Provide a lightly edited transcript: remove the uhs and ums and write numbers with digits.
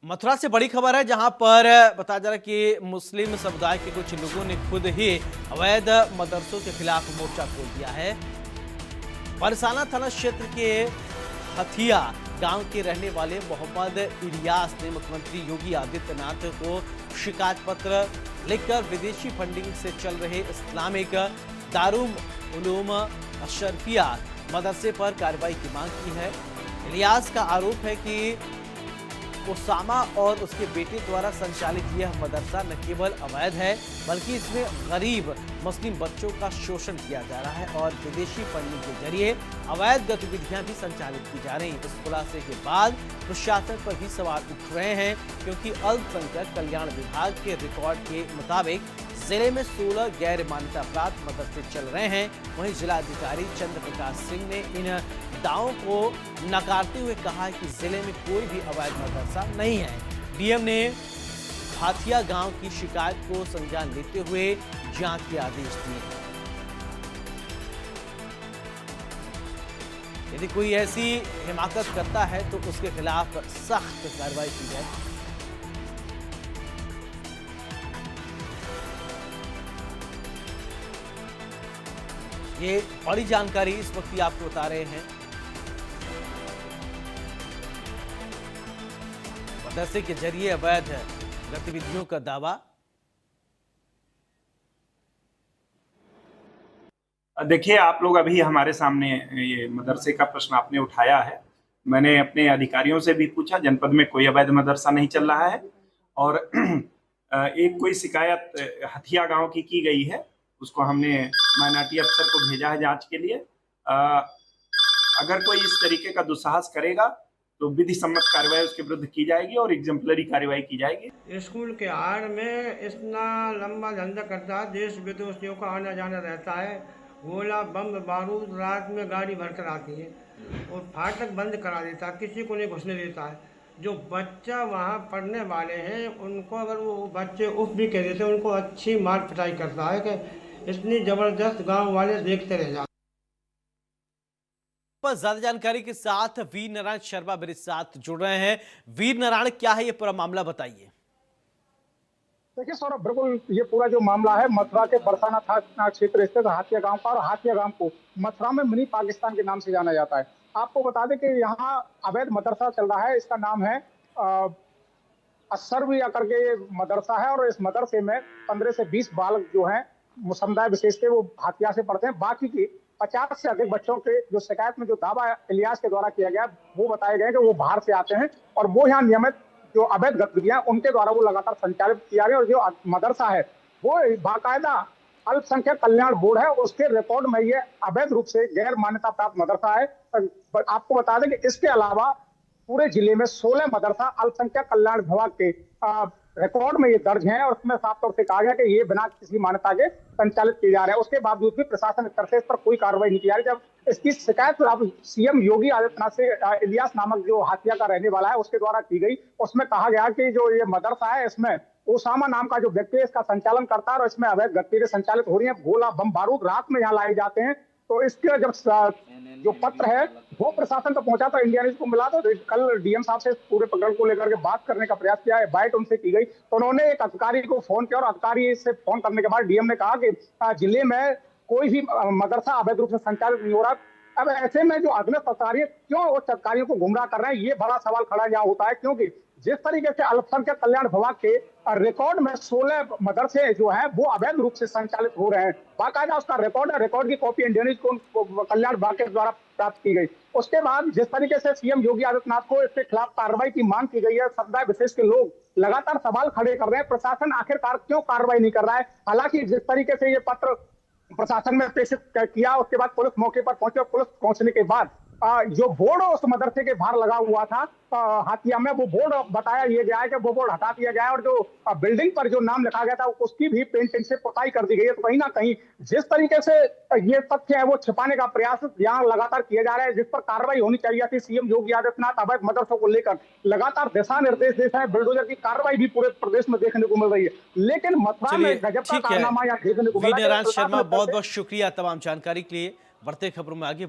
मथुरा से बड़ी खबर है, जहां पर बताया जा रहा है कि मुस्लिम समुदाय के कुछ लोगों ने खुद ही अवैध मदरसों के खिलाफ मोर्चा खोल दिया है। बरसाना थाना क्षेत्र के हथिया गांव के रहने वाले मोहम्मद इलियास ने मुख्यमंत्री योगी आदित्यनाथ को शिकायत पत्र लिखकर विदेशी फंडिंग से चल रहे इस्लामिक दारुल उलूम अशरफिया मदरसे पर कार्रवाई की मांग की है। इलियास का आरोप है कि उसामा और उसके बेटे द्वारा संचालित यह मदरसा न केवल अवैध है, बल्कि इसमें गरीब मुस्लिम बच्चों का शोषण किया जा रहा है और विदेशी फंडिंग के जरिए अवैध गतिविधियां भी संचालित की जा रही हैं। इस खुलासे के बाद प्रशासन पर भी सवाल उठ रहे हैं, क्योंकि अल्पसंख्यक कल्याण विभाग के रिकॉर्ड के मुताबिक जिले में 16 गैर मान्यता प्राप्त मदरसे चल रहे हैं। वहीं जिलाधिकारी चंद्र प्रकाश सिंह ने इन दावों को नकारते हुए कहा कि जिले में कोई भी अवैध मदरसा नहीं है। डीएम ने हाथिया गांव की शिकायत को संज्ञान लेते हुए जांच के आदेश दिए। यदि कोई ऐसी हिमाकत करता है तो उसके खिलाफ सख्त कार्रवाई की जाए। ये बड़ी जानकारी इस वक्त ही आपको बता रहे हैं। मदरसे के जरिए अवैध गतिविधियों का दावा। देखिए, आप लोग अभी हमारे सामने ये मदरसे का प्रश्न आपने उठाया है। मैंने अपने अधिकारियों से भी पूछा, जनपद में कोई अवैध मदरसा नहीं चल रहा है और एक कोई शिकायत हथिया गांव की गई है, उसको हमने माइनॉरिटी अफसर को भेजा है जांच के लिए। अगर कोई इस तरीके का दुस्साहस करेगा तो विधि सम्मत कार्रवाई उसके विरुद्ध की जाएगी और एग्जाम्पलरी कार्रवाई की जाएगी। स्कूल के आड़ में इतना लंबा धंधा करता है, देश विदेशियों का आना जाना रहता है। गोला बम बारूद रात में गाड़ी भरकर आती है और फाटक बंद करा देता है, किसी को नहीं घुसने देता है। जो बच्चा वहाँ पढ़ने वाले हैं उनको अगर वो बच्चे उफ भी कह देते हैं, उनको अच्छी मार पिटाई करता है कि इतनी जबरदस्त गांव वाले देखते रह जाते। पर ज्यादा जानकारी के साथ वीर नारायण शर्मा मेरे साथ जुड़ रहे हैं। वीर नारायण, क्या है ये पूरा मामला, बताइए। देखिए सौरभ, बिल्कुल ये पूरा जो मामला है मथुरा के बरसाना थाना क्षेत्र स्थित हाथिया गांव का, और हाथिया गांव को मथुरा में मिनी पाकिस्तान के नाम से जाना जाता है। आपको बता दें कि यहाँ अवैध मदरसा चल रहा है। इसका नाम है अशरफिया करके मदरसा है, और इस मदरसे में 15 से 20 बालक जो हैं समुदाय विशेष के, वो हाथिया से पढ़ते हैं। बाकी की 50 से अधिक बच्चों के जो शिकायत में जो दावा इलियास के द्वारा किया गया, वो बताए गए कि वो बाहर से आते हैं और वो यहाँ नियमित जो अवैध गतिविधियां उनके द्वारा वो लगातार संचालित किया गया। और जो मदरसा है वो बाकायदा अल्पसंख्यक कल्याण बोर्ड है, उसके रिकॉर्ड में ये अवैध रूप से गैर मान्यता प्राप्त मदरसा है। आपको बता दें कि इसके अलावा पूरे जिले में 16 मदरसा अल्पसंख्यक कल्याण विभाग के रिकॉर्ड में ये दर्ज हैं, और उसमें साफ तौर से कहा गया कि ये बिना किसी मान्यता के संचालित किए जा रहे हैं। उसके बावजूद भी प्रशासन स्तर से इस पर कोई कार्रवाई नहीं की जा रही। जब इसकी शिकायत अब सीएम योगी आदित्यनाथ से इलियास नामक जो हाथिया का रहने वाला है उसके द्वारा की गई, उसमें कहा गया कि जो ये मदरसा है इसमें ओसामा नाम का जो व्यक्ति है इसका संचालन करता है और इसमें अवैध गतिविधियां संचालित हो रही है। गोला बम बारूद रात में यहाँ लाए जाते हैं। तो इसके जब जो पत्र है वो प्रशासन तक पहुंचा तो इंडिया न्यूज को मिला, तो कल डीएम साहब से पूरे प्रकरण को लेकर के बात करने का प्रयास किया है। बाइट उनसे की गई तो उन्होंने एक अधिकारी को फोन किया, और अधिकारी से फोन करने के बाद डीएम ने कहा कि जिले में कोई भी मदरसा अवैध रूप से संचालित नहीं हो रहा। अब ऐसे में जो अधीनस्थ अधिकारी क्यों उच्च अधिकारियों को गुमराह कर रहे हैं, ये बड़ा सवाल खड़ा यहाँ होता है। क्योंकि जिस तरीके से अल्पसंख्यक कल्याण विभाग के रिकॉर्ड में 16 मदरसे जो हैं वो अवैध रूप से संचालित हो रहे हैं, बाकायदा उसका रिकॉर्ड है, रिकॉर्ड की कॉपी इंडियन न्यूज को कल्याण विभाग के द्वारा प्राप्त की गई। उसके बाद जिस तरीके से सीएम योगी आदित्यनाथ को इसके खिलाफ कार्रवाई की मांग की गई है, समुदाय विशेष के लोग लगातार सवाल खड़े कर रहे हैं, प्रशासन आखिरकार क्यों कार्रवाई नहीं कर रहा है। हालांकि जिस तरीके से ये पत्र प्रशासन में प्रेषित किया, उसके बाद पुलिस मौके पर पहुंचे, पुलिस पहुंचने के बाद जो बोर्ड उस मदरसे के बाहर लगा हुआ था हाथिया में, वो बोर्ड बताया ये गया है कि वो बोर्ड हटा दिया गया है, और जो बिल्डिंग पर जो नाम लिखा गया था उसकी भी पेंटिंग से पुताई कर दी गई है। तो कहीं ना कहीं जिस तरीके से ये तथ्य है वो छिपाने का प्रयास यहाँ लगातार किया जा रहा है, जिस पर कार्रवाई होनी चाहिए थी। सीएम योगी आदित्यनाथ अवैध मदरसों को लेकर लगातार दिशा निर्देश देते हैं, बुलडोजर की कार्रवाई भी पूरे प्रदेश में देखने को मिल रही है, लेकिन मथुरा में गजब का कारनामा यहाँ देखने को मिला है। वीर नारायण शर्मा, बहुत बहुत शुक्रिया तमाम जानकारी के लिए। बढ़ते खबरों में आगे